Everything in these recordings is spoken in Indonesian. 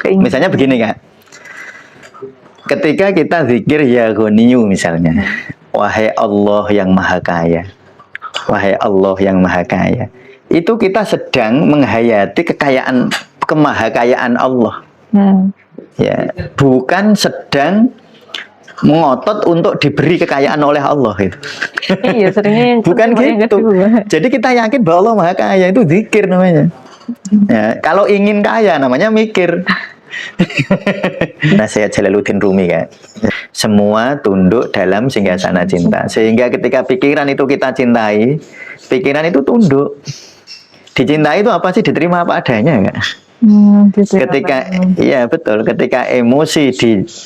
Misalnya begini Kak, ketika kita zikir ya Ghaniyu misalnya, wahai Allah yang maha kaya, wahai Allah yang maha kaya, itu kita sedang menghayati kekayaan, kemahakayaan Allah. Ya, bukan sedang mengotot untuk diberi kekayaan oleh Allah gitu. Iya, seringnya bukan gitu. Jadi kita yakin bahwa Allah maha kaya, itu zikir namanya. Ya, kalau ingin kaya namanya mikir. Nasihat Jalaluddin Rumi kan, semua tunduk dalam singgasana cinta. Sehingga ketika pikiran itu kita cintai, pikiran itu tunduk. Dicintai itu apa sih? Diterima apa adanya kan? Ketika iya betul, ketika emosi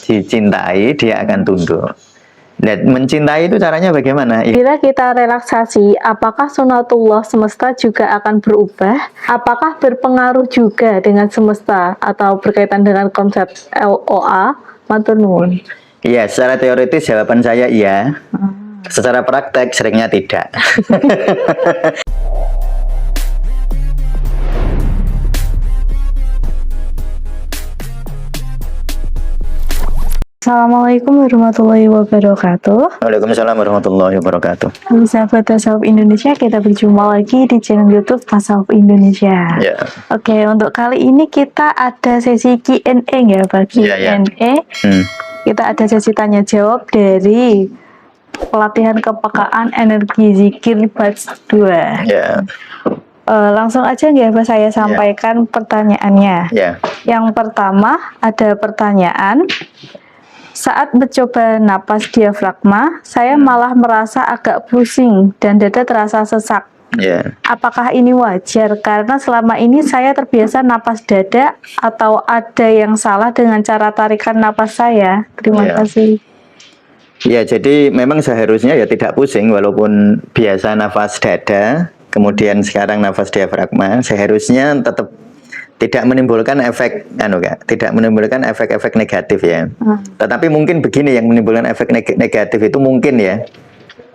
dicintai, dia akan tunduk. Dan mencintai itu caranya bagaimana? Bila kita relaksasi, apakah sunatullah semesta juga akan berubah? Apakah berpengaruh juga dengan semesta atau berkaitan dengan konsep LOA? Matur nuwun. Iya, secara teoritis jawaban saya iya. Secara praktek seringnya tidak. Assalamualaikum warahmatullahi wabarakatuh. Waalaikumsalam warahmatullahi wabarakatuh. Sahabat Tasawuf Indonesia, kita berjumpa lagi di channel YouTube Tasawuf Indonesia. Yeah. Oke, untuk kali ini kita ada sesi Q&A ya, Pak. Q&A. Kita ada sesi tanya jawab dari pelatihan kepekaan energi zikir batch 2. Yeah. Langsung aja nggak Pak, saya sampaikan pertanyaannya. Yang pertama ada pertanyaan. Saat mencoba napas diafragma, saya malah merasa agak pusing dan dada terasa sesak. Apakah ini wajar? Karena selama ini saya terbiasa napas dada, atau ada yang salah dengan cara tarikan napas saya? Terima kasih. Ya, jadi memang seharusnya ya tidak pusing, walaupun biasa nafas dada, kemudian sekarang nafas diafragma, seharusnya tetap tidak menimbulkan efek tidak menimbulkan efek-efek negatif ya. Tetapi mungkin begini yang menimbulkan efek negatif itu mungkin ya.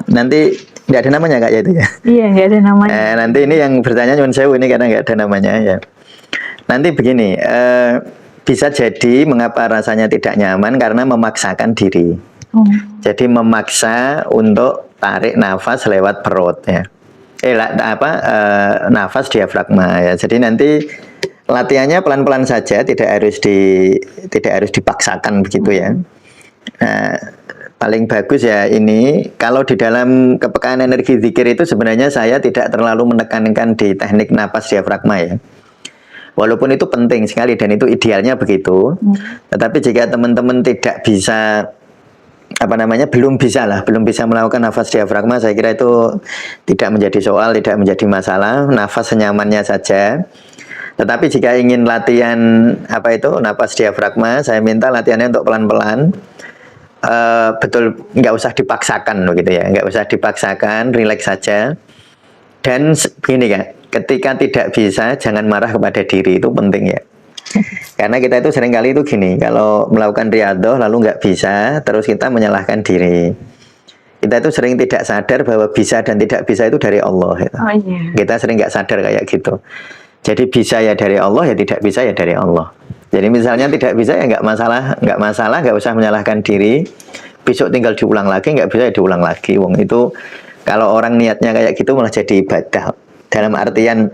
Nanti nggak ada namanya Kak ya itu ya. Iya, nggak ada namanya. Nanti ini yang bertanya nyuwun sewu ini karena nggak ada namanya ya. Nanti begini, bisa jadi mengapa rasanya tidak nyaman karena memaksakan diri. Jadi memaksa untuk tarik nafas lewat perut ya. Nafas diafragma ya. Jadi nanti latihannya pelan-pelan saja, tidak harus dipaksakan begitu ya. Nah, paling bagus ya ini kalau di dalam kepekaan energi zikir itu sebenarnya saya tidak terlalu menekankan di teknik napas diafragma ya. Walaupun itu penting sekali dan itu idealnya begitu. Tetapi jika teman-teman tidak bisa belum bisa melakukan nafas diafragma, saya kira itu tidak menjadi soal, tidak menjadi masalah, nafas senyamannya saja. Tetapi jika ingin latihan napas diafragma, saya minta latihannya untuk pelan-pelan, betul, nggak usah dipaksakan gitu ya, nggak usah dipaksakan, rileks saja. Dan begini Kak, ketika tidak bisa jangan marah kepada diri, itu penting ya. Karena kita itu seringkali itu gini, kalau melakukan riyadhah lalu nggak bisa, terus kita menyalahkan diri. Kita itu sering tidak sadar bahwa bisa dan tidak bisa itu dari Allah gitu. Kita sering nggak sadar kayak gitu. Jadi bisa ya dari Allah, ya tidak bisa ya dari Allah. Jadi misalnya tidak bisa ya nggak masalah, nggak usah menyalahkan diri. Besok tinggal diulang lagi, nggak bisa ya diulang lagi. Wong itu kalau orang niatnya kayak gitu malah jadi ibadah. Dalam artian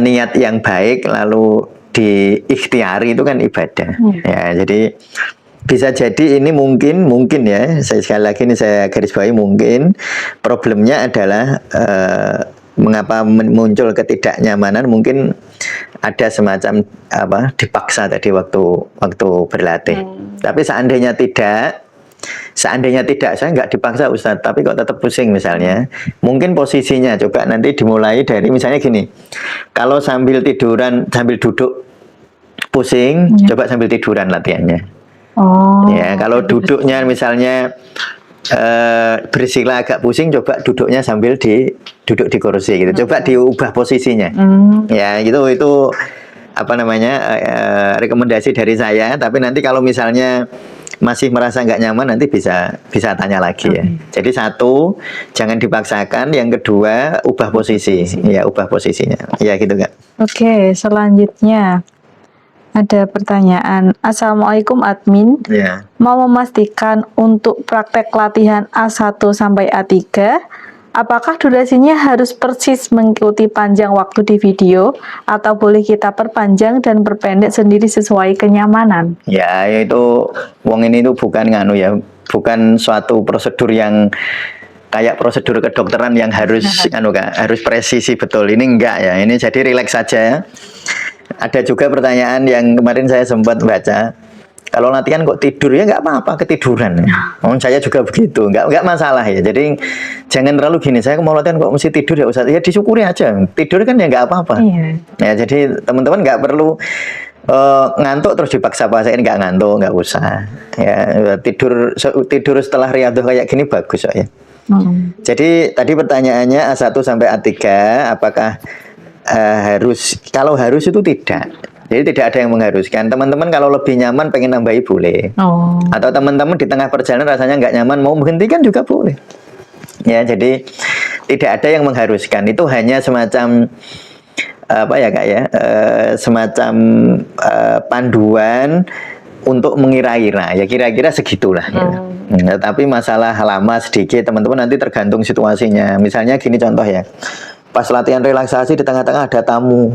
niat yang baik lalu diikhtiari itu kan ibadah. Ya, jadi bisa jadi ini mungkin ya. Saya sekali lagi ini saya garis bawahi mungkin problemnya adalah mengapa muncul ketidaknyamanan, mungkin ada semacam dipaksa tadi waktu berlatih. Tapi seandainya tidak, saya nggak dipaksa Ustadz, tapi kok tetap pusing misalnya, mungkin posisinya coba nanti dimulai dari misalnya gini, kalau sambil duduk pusing, coba sambil tiduran latihannya. Ya, kalau duduknya misalnya bersila agak pusing, coba duduknya sambil duduk di kursi gitu. Coba diubah posisinya. Ya, itu rekomendasi dari saya. Tapi nanti kalau misalnya masih merasa nggak nyaman, nanti bisa tanya lagi ya. Jadi satu, jangan dipaksakan. Yang kedua, ubah posisi. Ya, ubah posisinya. Ya gitu Kak. Oke, selanjutnya Ada pertanyaan. Assalamualaikum admin. Ya. Mau memastikan untuk praktek latihan A1 sampai A3, apakah durasinya harus persis mengikuti panjang waktu di video atau boleh kita perpanjang dan perpendek sendiri sesuai kenyamanan? Ya, itu wong ini tuh bukan nganu ya, bukan suatu prosedur yang kayak prosedur kedokteran yang harus harus presisi betul. Ini enggak ya. Ini jadi rileks saja ya. Ada juga pertanyaan yang kemarin saya sempat baca. Kalau latihan kok tidur ya nggak apa-apa, ketiduran. Saya juga begitu, nggak masalah ya. Jadi jangan terlalu gini. Saya mau latihan kok mesti tidur ya Ustaz. Ya disyukuri aja. Tidur kan ya nggak apa-apa. Iya. Ya jadi teman-teman nggak perlu ngantuk terus dipaksa paksain, nggak ngantuk, nggak usah. Ya tidur setelah riyadhah kayak gini bagus ya. Jadi tadi pertanyaannya A1 sampai A3 apakah harus? Kalau harus itu tidak. Jadi tidak ada yang mengharuskan. Teman-teman kalau lebih nyaman pengen nambahi boleh. Atau teman-teman di tengah perjalanan rasanya nggak nyaman mau menghentikan juga boleh. Ya jadi tidak ada yang mengharuskan. Itu hanya semacam apa ya Kak ya? Semacam panduan untuk mengira-ira. Ya kira-kira segitulah. Ya. Tapi masalah lama sedikit teman-teman nanti tergantung situasinya. Misalnya gini contoh ya. Pas latihan relaksasi di tengah-tengah ada tamu.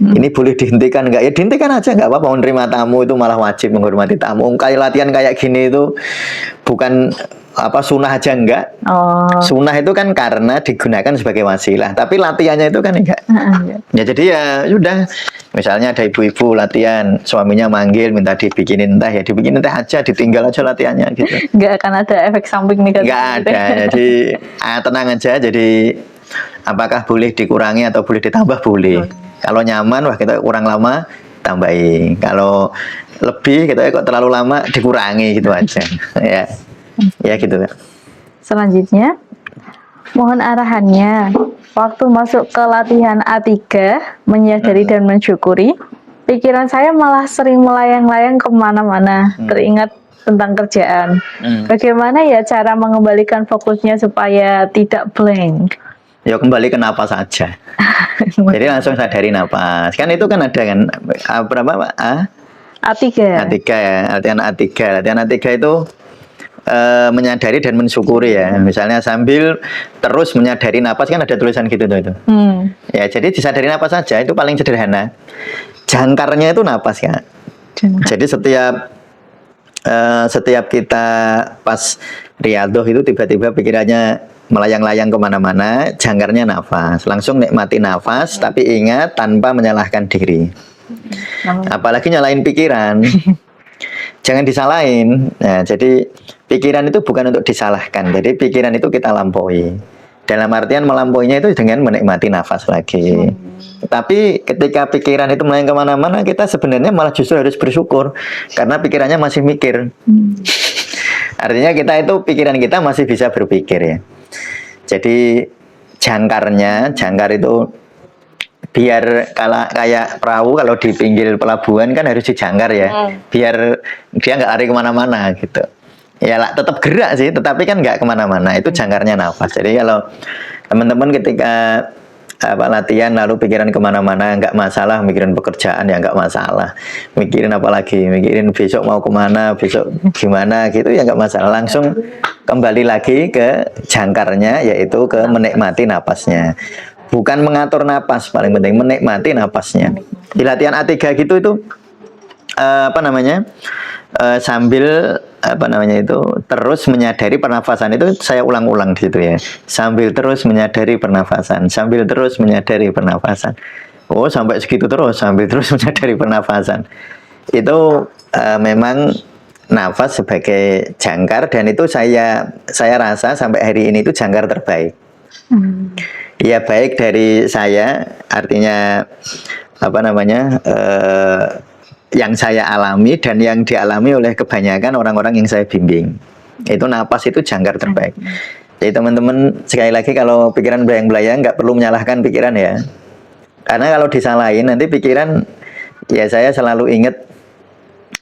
Ini boleh dihentikan nggak? Ya dihentikan aja nggak apa-apa. Menerima tamu itu malah wajib menghormati tamu. Kayak latihan kayak gini itu bukan apa sunnah aja enggak. Sunnah itu kan karena digunakan sebagai wasilah. Tapi latihannya itu kan enggak. Ya jadi ya sudah. Misalnya ada ibu-ibu latihan, suaminya manggil minta dibikinin teh, ya dibikinin teh aja, ditinggal aja latihannya gitu. Nggak akan ada efek samping negatif. Nggak ada. Jadi tenang aja. Jadi apakah boleh dikurangi atau boleh ditambah? Boleh. Kalau nyaman, wah kita kurang lama, tambahin. Kalau lebih, kita kok terlalu lama, dikurangi gitu aja. ya gitu. Selanjutnya, mohon arahannya. Waktu masuk ke latihan A3, menyadari dan mensyukuri, pikiran saya malah sering melayang-layang kemana-mana, teringat tentang kerjaan. Bagaimana ya cara mengembalikan fokusnya supaya tidak blank? Ya kembali ke napas saja. Jadi langsung sadari napas. Kan itu kan ada kan berapa Pak? A3. A3 ya. Latihan A3. Latihan A3 itu menyadari dan mensyukuri ya. Misalnya sambil terus menyadari napas kan ada tulisan gitu tuh itu. Ya jadi disadari napas saja itu paling sederhana. Jangkarnya itu napas ya. Jadi setiap kita pas riyadhah itu tiba-tiba pikirannya melayang-layang kemana-mana, jangkarnya nafas. Langsung nikmati nafas, tapi ingat tanpa menyalahkan diri. Apalagi nyalain pikiran. Jangan disalahin. Nah, jadi pikiran itu bukan untuk disalahkan. Jadi pikiran itu kita lampaui. Dalam artian melampauinya itu dengan menikmati nafas lagi. Tapi ketika pikiran itu melayang kemana-mana, kita sebenarnya malah justru harus bersyukur. Karena pikirannya masih mikir. Artinya pikiran kita masih bisa berpikir ya. Jadi jangkar itu biar kayak perahu kalau di pinggir pelabuhan kan harus dijangkar ya, biar dia nggak lari kemana-mana gitu. Ya lah tetap gerak sih, tetapi kan nggak kemana-mana. Itu jangkarnya nafas. Jadi kalau teman-teman ketika latihan lalu pikiran kemana-mana nggak masalah, mikirin pekerjaan ya nggak masalah, mikirin apa lagi, mikirin besok mau kemana, besok gimana gitu ya nggak masalah, langsung kembali lagi ke jangkarnya, yaitu ke menikmati napasnya, bukan mengatur napas, paling penting menikmati napasnya. Di latihan A3 gitu itu sambil terus menyadari pernafasan, itu saya ulang-ulang di situ ya, sambil terus menyadari pernafasan, sambil terus menyadari pernafasan. Oh sampai segitu terus, sambil terus menyadari pernafasan. Itu memang nafas sebagai jangkar, dan itu saya rasa sampai hari ini itu jangkar terbaik. Ya baik dari saya, artinya yang saya alami dan yang dialami oleh kebanyakan orang-orang yang saya bimbing. Itu napas itu jangkar terbaik. Jadi teman-teman sekali lagi kalau pikiran belayang-belayang nggak perlu menyalahkan pikiran ya. Karena kalau disalahin nanti pikiran, ya saya selalu ingat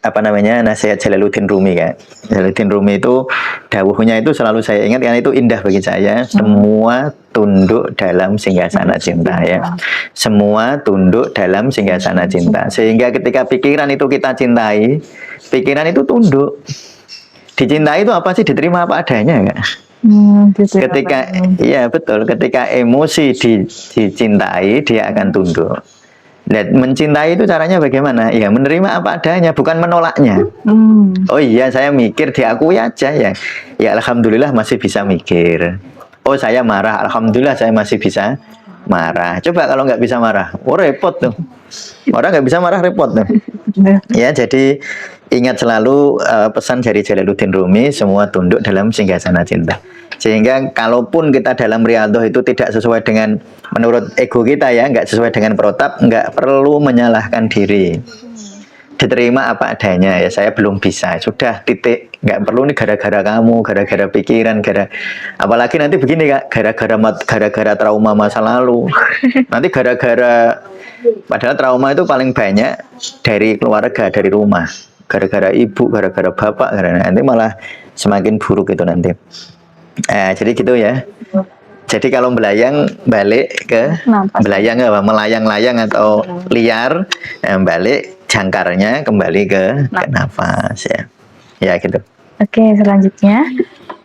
apa namanya, nasihat Jalaluddin Rumi kan. Jalaluddin Rumi itu dawuhnya itu selalu saya ingat karena itu indah bagi saya. Semua tunduk dalam singgasana cinta ya. Semua tunduk dalam singgasana cinta. Sehingga ketika pikiran itu kita cintai, pikiran itu tunduk. Dicintai itu apa sih? Diterima apa adanya kan? Ketika iya betul, ketika emosi dicintai dia akan tunduk. Dan mencintai itu caranya bagaimana? Ya menerima apa adanya, bukan menolaknya. Oh iya, saya mikir, diakui aja ya. Ya alhamdulillah masih bisa mikir. Oh saya marah, alhamdulillah saya masih bisa marah. Coba kalau nggak bisa marah, oh repot tuh. Orang nggak bisa marah repot tuh. Ya jadi ingat selalu pesan dari Jalaluddin Rumi, semua tunduk dalam singgasana cinta. Sehingga kalaupun kita dalam riyadhah itu tidak sesuai dengan menurut ego kita ya, nggak sesuai dengan protap, nggak perlu menyalahkan diri. Diterima apa adanya ya, saya belum bisa, sudah titik, nggak perlu nih gara-gara kamu, gara-gara pikiran, apalagi nanti begini Kak, gara-gara trauma masa lalu, nanti gara-gara, padahal trauma itu paling banyak dari keluarga, dari rumah, gara-gara ibu, gara-gara bapak, nanti malah semakin buruk itu nanti. Jadi gitu ya. Jadi kalau belayang balik ke belayang apa melayang-layang atau liar, balik jangkarnya kembali ke nafas ya. Ya gitu. Oke, selanjutnya,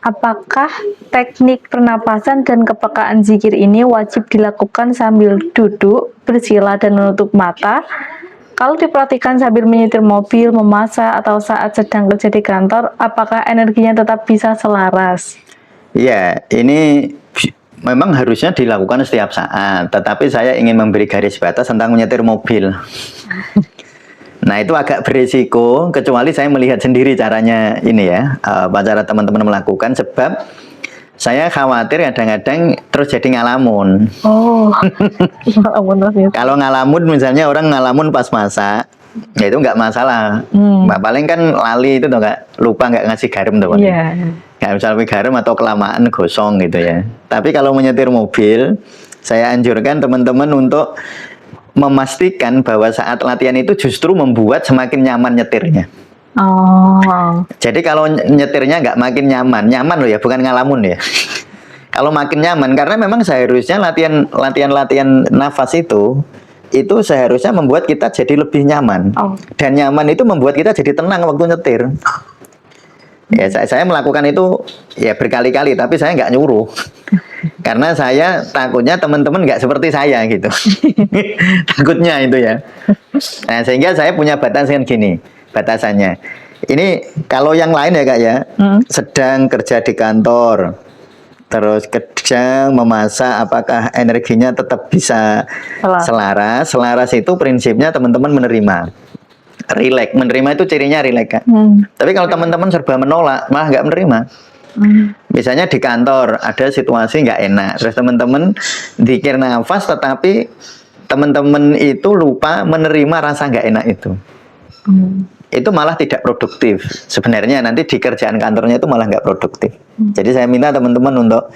apakah teknik pernapasan dan kepekaan zikir ini wajib dilakukan sambil duduk, bersila dan menutup mata? Kalau diperhatikan sambil menyetir mobil, memasak atau saat sedang kerja di kantor, apakah energinya tetap bisa selaras? Ya, ini memang harusnya dilakukan setiap saat, tetapi saya ingin memberi garis batas tentang menyetir mobil. Nah, itu agak berisiko, kecuali saya melihat sendiri caranya ini ya, cara teman-teman melakukan, sebab saya khawatir kadang-kadang terus jadi ngalamun. Oh, kalau ngalamun misalnya orang ngalamun pas masak, ya itu nggak masalah. Paling kan lali itu tuh nggak, lupa nggak ngasih garam tuh. Iya. Nggak bisa lebih garam atau kelamaan gosong gitu ya. Tapi kalau menyetir mobil, saya anjurkan teman-teman untuk memastikan bahwa saat latihan itu justru membuat semakin nyaman nyetirnya. Oh. Jadi kalau nyetirnya nggak makin nyaman loh ya, bukan ngalamun ya. Kalau makin nyaman, karena memang seharusnya latihan nafas itu seharusnya membuat kita jadi lebih nyaman. Dan nyaman itu membuat kita jadi tenang waktu nyetir. Ya, saya melakukan itu ya berkali-kali, tapi saya nggak nyuruh. Karena saya takutnya teman-teman nggak seperti saya gitu. Takutnya itu ya. Nah, sehingga saya punya batasan gini, batasannya. Ini kalau yang lain ya Kak ya, sedang kerja di kantor, terus kerja memasak, apakah energinya tetap bisa selaras? Selaras itu prinsipnya teman-teman menerima. Relax, menerima itu cirinya relax Kak. Tapi kalau teman-teman serba menolak, malah nggak menerima. Misalnya di kantor ada situasi nggak enak, terus teman-teman zikir nafas, tetapi teman-teman itu lupa menerima rasa nggak enak itu. Itu malah tidak produktif. Sebenarnya nanti di kerjaan kantornya itu malah nggak produktif. Jadi saya minta teman-teman untuk,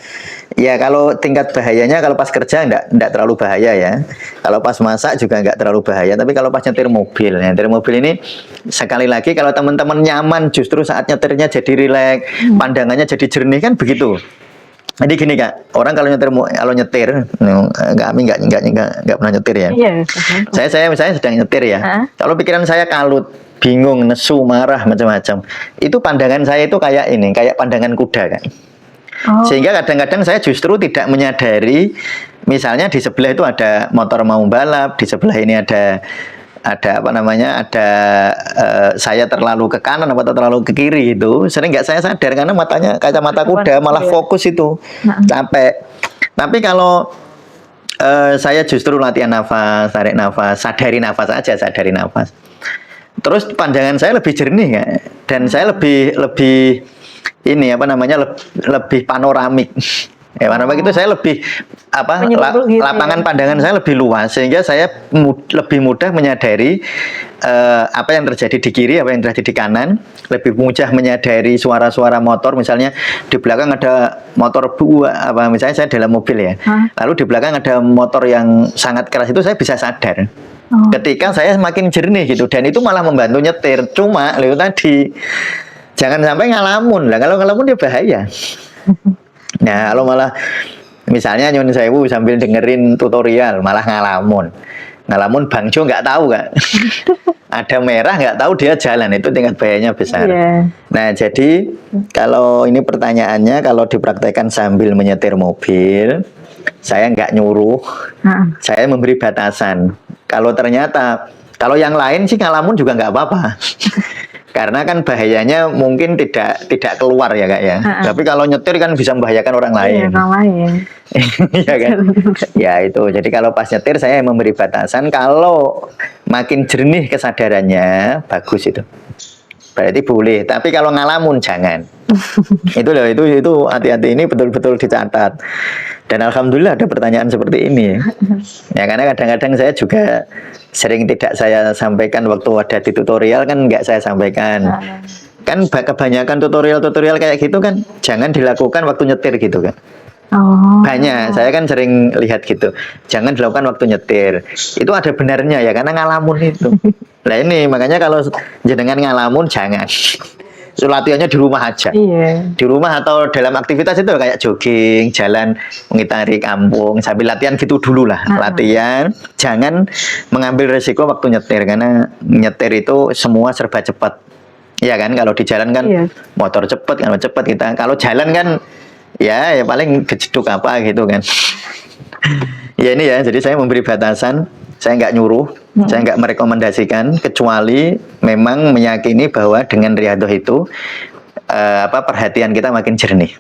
ya kalau tingkat bahayanya kalau pas kerja nggak terlalu bahaya ya. Kalau pas masak juga nggak terlalu bahaya. Tapi kalau pas nyetir mobil ini sekali lagi kalau teman-teman nyaman justru saat nyetirnya jadi rileks, pandangannya jadi jernih kan begitu. Jadi gini Kak, orang kalau nyetir, kami nggak pernah nyetir ya. Saya misalnya sedang nyetir ya. Kalau pikiran saya kalut, bingung, nesu, marah, macam-macam. Itu pandangan saya itu kayak pandangan kuda kan. Sehingga kadang-kadang saya justru tidak menyadari, misalnya di sebelah itu ada motor mau balap, di sebelah ini ada saya terlalu ke kanan atau terlalu ke kiri itu sering nggak saya sadar karena matanya kacamata kuda malah fokus itu capek. Tapi kalau saya justru latihan nafas, tarik nafas, sadari nafas, terus pandangan saya lebih jernih ya, dan saya lebih lebih panoramik. Ya, itu saya lebih lapangan pandangan saya lebih luas, sehingga saya lebih mudah menyadari apa yang terjadi di kiri, apa yang terjadi di kanan, lebih mudah menyadari suara-suara motor. Misalnya di belakang ada motor misalnya saya dalam mobil ya, lalu di belakang ada motor yang sangat keras, itu saya bisa sadar. Ketika saya semakin jernih gitu, dan itu malah membantu nyetir. Cuma itu tadi jangan sampai ngalamun lah. Kalau ngalamun dia bahaya. Nah, kalau malah misalnya nyun sewu sambil dengerin tutorial malah ngalamun. Ngalamun Bang Jo nggak tahu Kak. Ada merah nggak tahu dia jalan, itu tingkat bahayanya besar. Nah, jadi kalau ini pertanyaannya, kalau dipraktekkan sambil menyetir mobil, saya nggak nyuruh, saya memberi batasan. Kalau ternyata, kalau yang lain sih ngalamun juga nggak apa-apa. Karena kan bahayanya mungkin tidak keluar ya Kak ya. Tapi kalau nyetir kan bisa membahayakan orang lain. Orang lain. Ya kan? Ya itu. Jadi kalau pas nyetir saya memberi batasan. Kalau makin jernih kesadarannya, bagus itu. Berarti boleh. Tapi kalau ngalamun jangan. Itu loh. Itu hati-hati, ini betul-betul dicatat. Dan alhamdulillah ada pertanyaan seperti ini. Ya karena kadang-kadang saya juga sering tidak saya sampaikan waktu ada di tutorial, kan nggak saya sampaikan. Kan kebanyakan tutorial-tutorial kayak gitu kan jangan dilakukan waktu nyetir gitu kan. Banyak, saya kan sering lihat gitu. Jangan dilakukan waktu nyetir. Itu ada benarnya ya, karena ngalamun itu. Nah ini makanya kalau jenengan ngalamun jangan. So, latihannya di rumah aja. Di rumah atau dalam aktivitas itu kayak jogging, jalan mengitari kampung, sambil latihan gitu dulu lah. Latihan, jangan mengambil resiko waktu nyetir, karena nyetir itu semua serba cepat. Iya kan, kalau di jalan kan motor cepat, kalau cepat kita. Kalau jalan kan ya paling kejeduk apa gitu kan. Ya ini ya, jadi saya memberi batasan. Saya nggak nyuruh, saya nggak merekomendasikan, kecuali memang meyakini bahwa dengan riyadhah itu perhatian kita makin jernih.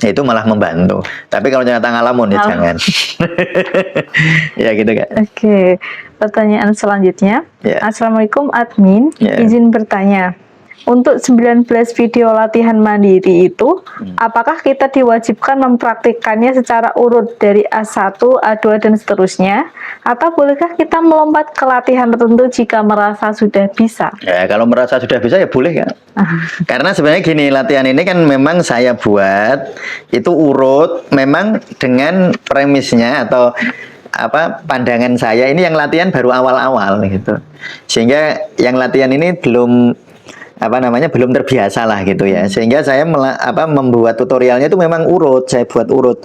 Itu malah membantu. Tapi kalau ternyata ngalamun ya jangan. Ya gitu Kak. Oke, pertanyaan selanjutnya. Assalamualaikum admin, izin bertanya. Untuk 19 video latihan mandiri itu, apakah kita diwajibkan mempraktikkannya secara urut dari A1, A2, dan seterusnya? Atau bolehkah kita melompat ke latihan tertentu jika merasa sudah bisa? Ya, kalau merasa sudah bisa ya boleh Kak. Karena sebenarnya gini, latihan ini kan memang saya buat, itu urut, memang dengan premisnya atau pandangan saya, ini yang latihan baru awal-awal gitu. Sehingga yang latihan ini belum belum terbiasa lah gitu ya, sehingga saya membuat tutorialnya itu memang urut, saya buat urut.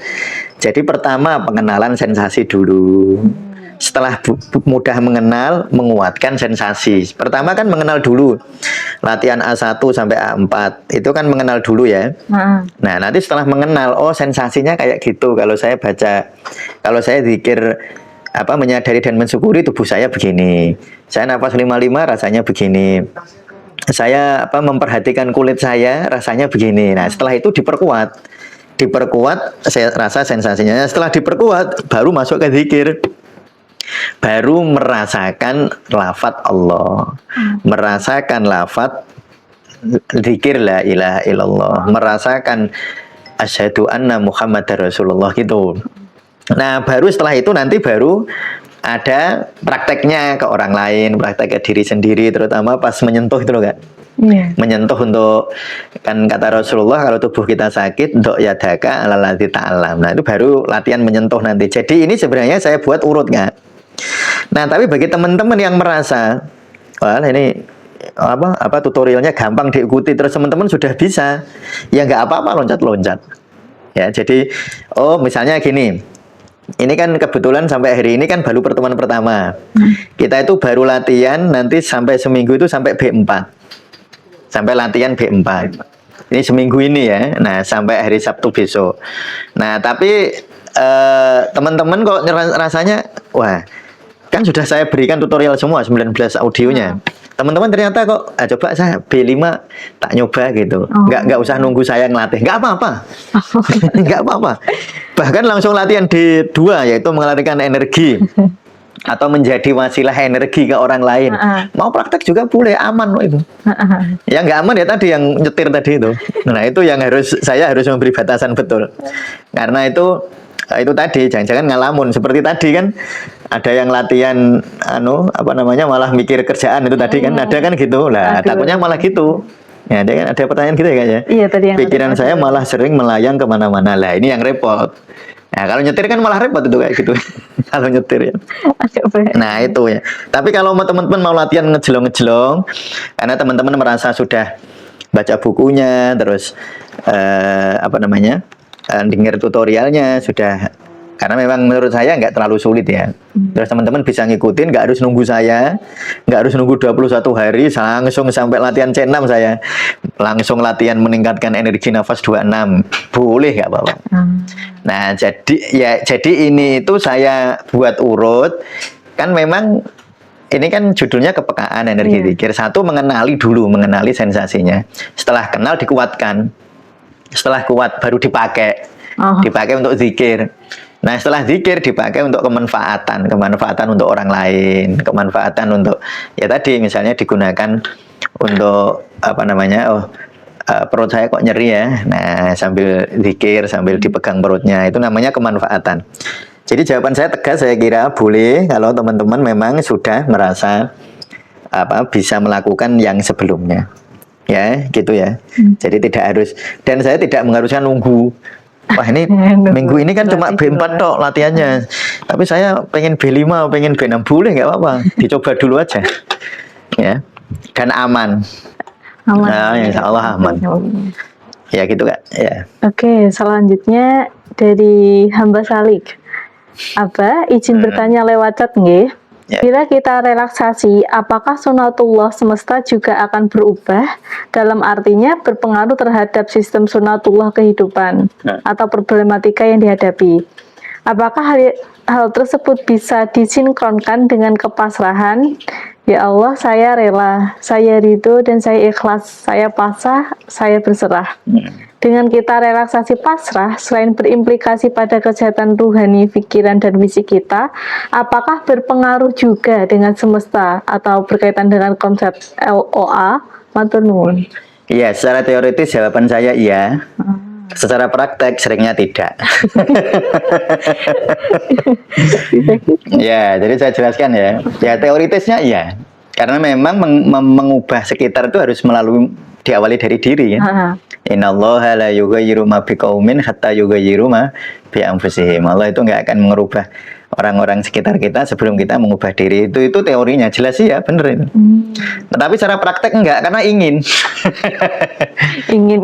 Jadi pertama pengenalan sensasi dulu, setelah mudah mengenal, menguatkan sensasi. Pertama kan mengenal dulu, latihan A1 sampai A4 itu kan mengenal dulu ya. Nah nanti setelah mengenal, oh sensasinya kayak gitu, kalau saya baca, kalau saya zikir menyadari dan mensyukuri tubuh saya begini, saya nafas 55 rasanya begini, saya memperhatikan kulit saya rasanya begini. Nah setelah itu diperkuat, saya rasa sensasinya. Setelah diperkuat baru masuk ke zikir, baru merasakan lafadz Allah, merasakan lafadz zikir la ilaha illallah, merasakan asyhadu anna Muhammadar Rasulullah gitu. Nah baru setelah itu nanti baru ada prakteknya ke orang lain, praktek ke diri sendiri, terutama pas menyentuh itu loh Kak. Menyentuh untuk, kan kata Rasulullah kalau tubuh kita sakit, untuk yadaka alalati ta'alam. Nah itu baru latihan menyentuh nanti. Jadi ini sebenarnya saya buat urut Kak. Nah tapi bagi teman-teman yang merasa, wah ini tutorialnya gampang diikuti, terus teman-teman sudah bisa, ya nggak apa-apa loncat-loncat. Ya jadi, misalnya gini. Ini kan kebetulan sampai hari ini kan baru pertemuan pertama. Kita itu baru latihan nanti sampai seminggu itu sampai B4. Sampai latihan B4. Ini seminggu ini ya. Nah, sampai hari Sabtu besok. Nah, tapi teman-teman kok rasanya, wah, kan sudah saya berikan tutorial semua 19 audionya. Teman-teman ternyata kok coba saya B5 tak nyoba gitu. Nggak usah nunggu saya ngelatih. Nggak apa-apa. Nggak apa-apa. Bahkan langsung latihan D2, yaitu mengalirkan energi atau menjadi wasilah energi ke orang lain. Mau praktek juga boleh, aman loh itu. Yang nggak aman ya tadi yang nyetir tadi itu. Nah itu yang saya harus memberi batasan betul. Karena itu tadi jangan-jangan ngalamun seperti tadi kan. Ada yang latihan malah mikir kerjaan itu tadi kan, ada kan gitu lah. Takutnya malah gitu. Ya, ada pertanyaan gitu ya kayaknya. Iya tadi yang pikiran saya malah sering melayang kemana-mana lah. Ini yang repot. Nah, kalau nyetir kan malah repot itu kayak gitu. Kalau nyetir ya. Nah, itu ya. Tapi kalau teman-teman mau latihan ngejelong-ngejelong, karena teman-teman merasa sudah baca bukunya, terus dengar tutorialnya sudah, karena memang menurut saya nggak terlalu sulit ya. Terus teman-teman bisa ngikutin, nggak harus nunggu saya, nggak harus nunggu 21 hari, langsung sampai latihan C6 saya. Langsung latihan meningkatkan energi nafas 26. Boleh nggak Bapak? Nah, jadi ini itu saya buat urut, kan memang ini kan judulnya kepekaan energi zikir. Satu, mengenali sensasinya. Setelah kenal dikuatkan. Setelah kuat baru dipakai. Dipakai untuk zikir. Nah, setelah zikir dipakai untuk kemanfaatan untuk orang lain, kemanfaatan untuk ya tadi misalnya digunakan untuk perut saya kok nyeri ya. Nah, sambil zikir, sambil dipegang perutnya, itu namanya kemanfaatan. Jadi jawaban saya tegas, saya kira boleh kalau teman-teman memang sudah merasa bisa melakukan yang sebelumnya. Ya, gitu ya. Jadi tidak harus, dan saya tidak mengharuskan nunggu. Wah, ini minggu ini kan cuma B4 tok latihannya. Tapi saya pengen B5, pengen B6, boleh nggak apa-apa. Dicoba dulu aja. Ya. Dan aman. Nah, insya Allah aman. Ya gitu Kak. Ya. Oke, selanjutnya dari hamba Salik. Abah, izin bertanya lewat chat nggih. Bila kita relaksasi, apakah sunatullah semesta juga akan berubah? Dalam artinya berpengaruh terhadap sistem sunatullah kehidupan atau problematika yang dihadapi. Apakah hal tersebut bisa disinkronkan dengan kepasrahan? Ya Allah, saya rela, saya ridho, dan saya ikhlas, saya pasrah, saya berserah. Dengan kita relaksasi pasrah, selain berimplikasi pada kesehatan ruhani, pikiran, dan fisik kita, apakah berpengaruh juga dengan semesta atau berkaitan dengan konsep LOA? Matur nuwun. Iya, secara teoritis jawaban saya iya. Secara praktek seringnya tidak. Ya, jadi saya jelaskan ya. Ya, teoritisnya iya. Karena memang mengubah sekitar itu harus diawali dari diri ya. Innallaha la yughayyiru ma biqaumin hatta yughayyiru ma bi anfusihim. Allah itu nggak akan mengubah orang-orang sekitar kita sebelum kita mengubah diri. Itu teorinya jelas sih ya, bener itu. Tetapi secara praktek enggak, karena ingin.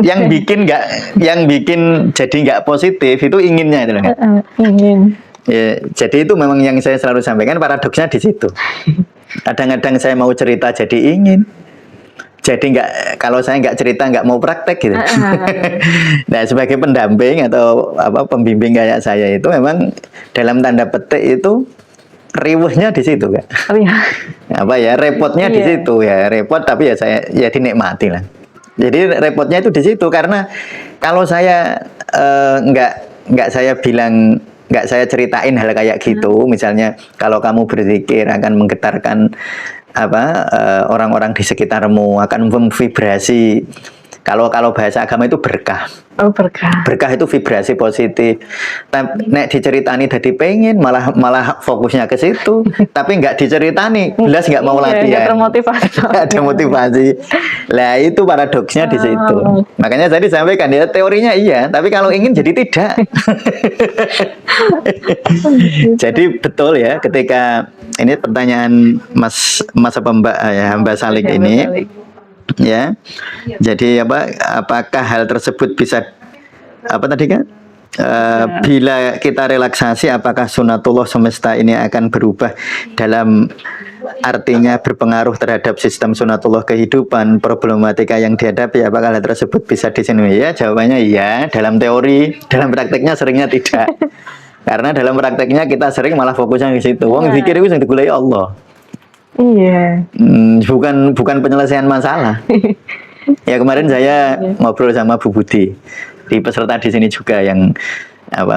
Yang bikin jadi nggak positif itu inginnya itu loh. Ingin. Ya, jadi itu memang yang saya selalu sampaikan, paradoksnya di situ. Kadang-kadang saya mau cerita jadi ingin. Jadi kalau saya nggak cerita nggak mau praktek gitu. Nah, sebagai pendamping atau pembimbing kayak saya itu memang dalam tanda petik itu riwehnya di situ Kak. Repotnya di situ ya, repot tapi ya dinikmati lah. Jadi repotnya itu di situ, karena kalau saya nggak saya ceritain hal kayak gitu, misalnya kalau kamu berzikir akan menggetarkan orang-orang di sekitarmu, akan memvibrasi. Kalau bahasa agama itu berkah. Oh, berkah. Berkah itu vibrasi positif. Nek diceritani tadi pengen, malah fokusnya ke situ. Tapi nggak diceritani, jelas nggak mau latihan. Nggak ada motivasi. Lah itu paradoksnya di situ. Makanya tadi sampaikan ya, teorinya iya, tapi kalau ingin jadi tidak. Jadi betul ya, ketika ini pertanyaan Hamba Salik ini. Ya, jadi apakah hal tersebut bisa bila kita relaksasi, apakah sunatullah semesta ini akan berubah dalam artinya berpengaruh terhadap sistem sunatullah kehidupan, problematika yang dihadapi, apakah hal tersebut bisa disinui? Ya, jawabannya iya. Dalam teori, dalam prakteknya seringnya tidak. Karena dalam prakteknya kita sering malah fokusnya ke situ. Wong zikir itu yang digulai Allah. Iya. Bukan penyelesaian masalah. Ya, kemarin saya ngobrol sama Bu Budi, di peserta di sini juga yang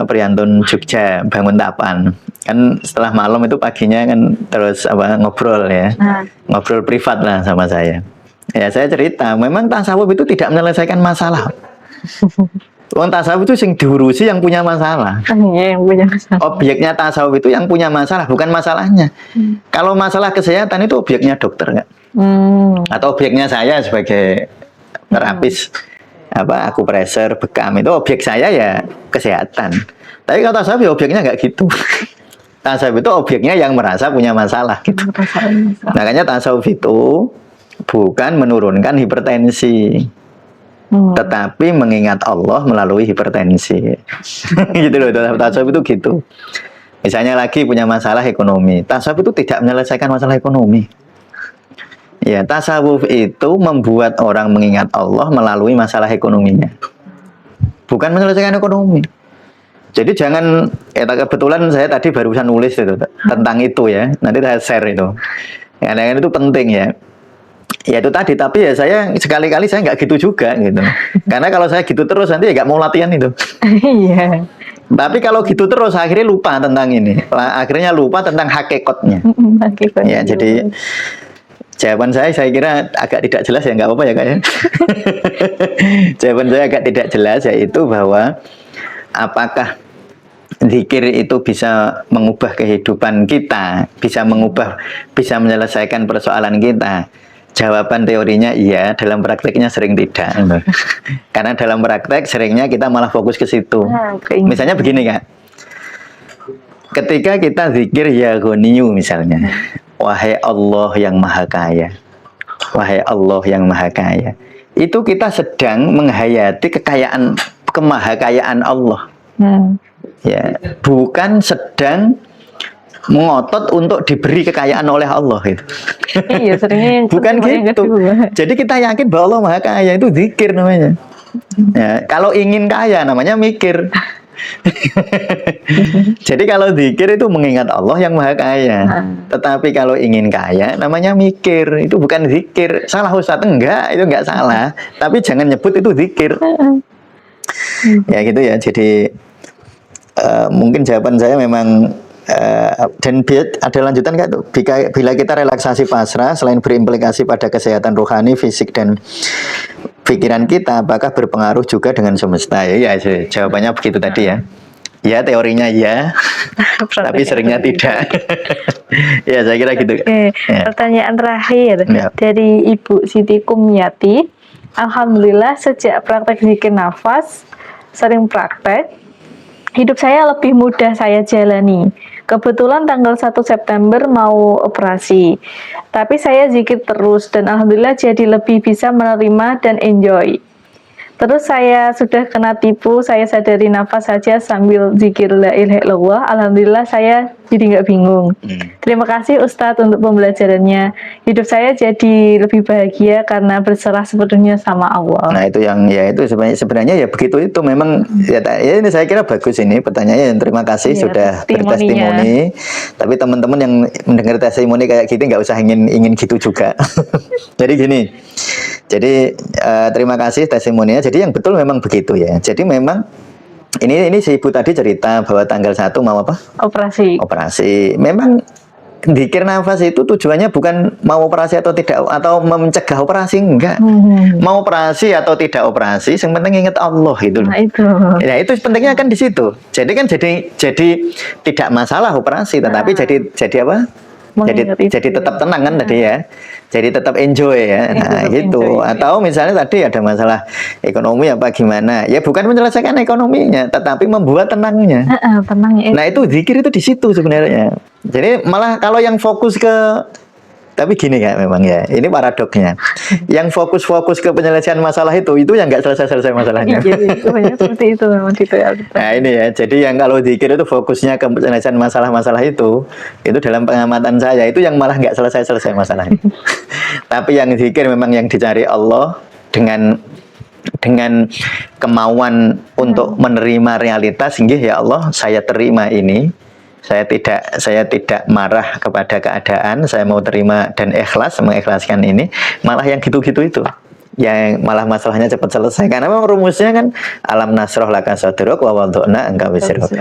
Priantun Jogja Bangun Tapan. Kan setelah malam itu paginya kan terus ngobrol ya. Ngobrol privat lah sama saya. Ya, saya cerita, memang tasawuf itu tidak menyelesaikan masalah. Wong tasawuf itu yang diurusi yang punya masalah. Yang punya masalah. Objeknya tasawuf itu yang punya masalah, bukan masalahnya. Kalau masalah kesehatan itu objeknya dokter nggak? Atau objeknya saya sebagai terapis aku pressure, bekam itu objek saya ya kesehatan. Tapi kalau tasawuf ya objeknya nggak gitu. Tasawuf itu objeknya yang merasa punya masalah gitu. Makanya tasawuf itu bukan menurunkan hipertensi, tetapi mengingat Allah melalui hipertensi. Gitu loh, tasawuf itu gitu. Misalnya lagi punya masalah ekonomi, tasawuf itu tidak menyelesaikan masalah ekonomi. Ya, tasawuf itu membuat orang mengingat Allah melalui masalah ekonominya, bukan menyelesaikan ekonomi. Jadi jangan, kebetulan saya tadi barusan nulis itu tentang itu ya, nanti saya share itu. Karena itu penting ya. Ya itu tadi, tapi ya saya sekali-kali saya nggak gitu juga gitu. Karena kalau saya gitu terus nanti ya nggak mau latihan itu. Iya. Tapi kalau gitu terus akhirnya lupa tentang ini. Akhirnya lupa tentang hakikatnya. Ya, jadi jawaban saya kira agak tidak jelas ya, nggak apa-apa ya Kak ya. Jawaban saya agak tidak jelas, yaitu bahwa apakah zikir itu bisa mengubah kehidupan kita, bisa menyelesaikan persoalan kita. Jawaban teorinya iya, dalam prakteknya sering tidak. Karena dalam praktek seringnya kita malah fokus ke situ. Misalnya begini Kak, ketika kita zikir ya Ghaniyu misalnya, wahai Allah yang maha kaya, wahai Allah yang maha kaya, itu kita sedang menghayati kemahakayaan Allah. Ya, bukan sedang mengotot untuk diberi kekayaan oleh Allah gitu. Iya, seringnya bukan gitu. Jadi kita yakin bahwa Allah maha kaya, itu zikir namanya. Ya, kalau ingin kaya namanya mikir. Jadi kalau zikir itu mengingat Allah yang maha kaya. Tetapi kalau ingin kaya namanya mikir. Itu bukan zikir. Salah Ustaz? Enggak, itu enggak salah. Tapi jangan nyebut itu zikir. Ya gitu ya. Jadi mungkin jawaban saya memang dan ada lanjutan nggak tuh? Bila kita relaksasi pasrah, selain berimplikasi pada kesehatan rohani, fisik dan pikiran kita, apakah berpengaruh juga dengan semesta? Ya, jawabannya begitu tadi ya. Ya, teorinya ya, tapi seringnya tidak. Ya, saya kira gitu. Oke. Ya. Pertanyaan terakhir dari Ibu Siti Kumyati. Alhamdulillah sejak praktek zikir nafas, sering praktek, hidup saya lebih mudah saya jalani. Kebetulan tanggal 1 September mau operasi. Tapi saya zikir terus dan alhamdulillah jadi lebih bisa menerima dan enjoy. Terus saya sudah kena tipu, saya sadari nafas saja sambil zikir la ilaha illallah. Alhamdulillah saya jadi nggak bingung. Terima kasih Ustadz untuk pembelajarannya. Hidup saya jadi lebih bahagia karena berserah sepenuhnya sama Allah. Nah itu yang ya itu sebenarnya ya begitu itu memang ya ini saya kira bagus ini pertanyaannya. Terima kasih ya, sudah bertestimoni. Tapi teman-teman yang mendengar testimoni kayak gitu nggak usah ingin gitu juga. Jadi gini. Jadi terima kasih testimoninya. Jadi yang betul memang begitu ya. Jadi memang ini si ibu tadi cerita bahwa tanggal 1 mau apa? Operasi. Memang zikir nafas itu tujuannya bukan mau operasi atau tidak, atau mencegah operasi, enggak. Mau operasi atau tidak operasi, yang penting ingat Allah itu. Nah itu. Ya itu pentingnya kan di situ. Jadi kan jadi tidak masalah operasi, tetapi jadi apa? Jadi tetap tenang kan tadi ya. Jadi tetap enjoy ya. Nah, gitu. Enjoy. Atau misalnya tadi ada masalah ekonomi apa gimana. Ya bukan menyelesaikan ekonominya, tetapi membuat tenangnya. Tenangnya. Nah, itu zikir itu di situ sebenarnya. Jadi malah kalau yang fokus ke, tapi gini ya memang ya, ini paradoksnya. Yang fokus ke penyelesaian masalah itu yang nggak selesai masalahnya. Iya, itu banyak seperti itu memang gitu ya. Nah ini ya, jadi yang kalau zikir itu fokusnya ke penyelesaian masalah-masalah itu dalam pengamatan saya itu yang malah nggak selesai masalahnya. Tapi yang zikir memang yang dicari Allah dengan kemauan untuk menerima realitas, sehingga ya Allah saya terima ini. Saya tidak marah kepada keadaan, saya mau terima dan ikhlas, mengikhlaskan ini. Malah yang gitu-gitu itu, yang malah masalahnya cepat selesai. Karena memang rumusnya kan alam nasroh laka sadrok wa wada'na anka wisrok.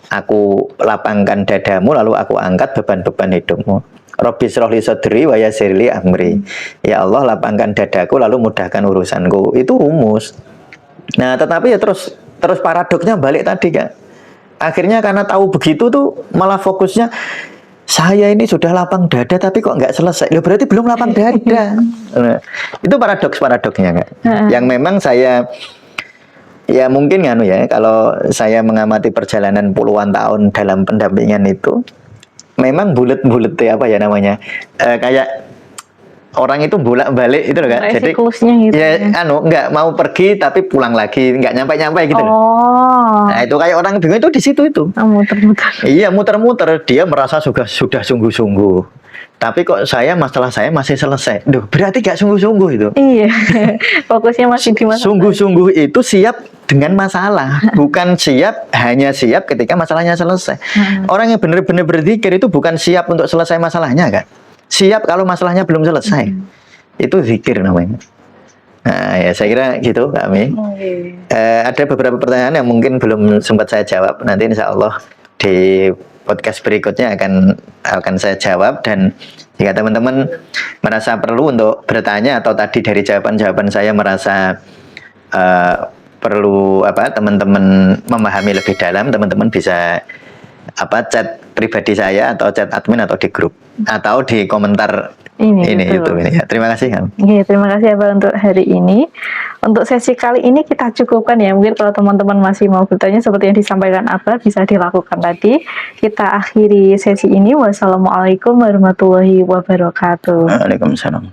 Aku lapangkan dadamu, lalu aku angkat beban-beban hidupmu. Rabbi shrah li sadri wa yassir li amri. Ya Allah, lapangkan dadaku lalu mudahkan urusanku. Itu rumus. Nah, tetapi ya terus paradoksnya balik tadi Kak. Akhirnya karena tahu begitu tuh malah fokusnya saya ini sudah lapang dada tapi kok nggak selesai. Ya berarti belum lapang dada. Nah, itu paradoksnya Kak. Yang memang saya Ya mungkin nganu ya, kalau saya mengamati perjalanan puluhan tahun dalam pendampingan itu, memang bulet-bulet ya, apa ya namanya, kayak orang itu bolak-balik itu loh Kak. Jadi siklusnya gitu ya nggak mau pergi tapi pulang lagi, nggak nyampe-nyampe gitu loh. Nah itu kayak orang bingung itu di situ itu. Muter-muter. Iya muter-muter, dia merasa sudah sungguh-sungguh. Tapi kok masalah saya masih selesai. Duh, berarti gak sungguh-sungguh itu. Iya, fokusnya masih di masalah. Sungguh-sungguh itu siap dengan masalah, bukan hanya siap ketika masalahnya selesai. Orang yang benar-benar berzikir itu bukan siap untuk selesai masalahnya kan. Siap kalau masalahnya belum selesai. Itu zikir namanya. Nah, ya saya kira gitu Kak Ami. Ada beberapa pertanyaan yang mungkin belum sempat saya jawab. Nanti insya Allah di podcast berikutnya akan saya jawab, dan jika teman-teman merasa perlu untuk bertanya atau tadi dari jawaban-jawaban saya merasa perlu teman-teman memahami lebih dalam, teman-teman bisa chat pribadi saya atau chat admin atau di grup atau di komentar ini YouTube ini. Ya, terima kasih kan. Iya, terima kasih Abah untuk hari ini. Untuk sesi kali ini kita cukupkan ya. Mungkin kalau teman-teman masih mau bertanya seperti yang disampaikan Abah bisa dilakukan tadi. Kita akhiri sesi ini. Wassalamualaikum warahmatullahi wabarakatuh. Waalaikumsalam.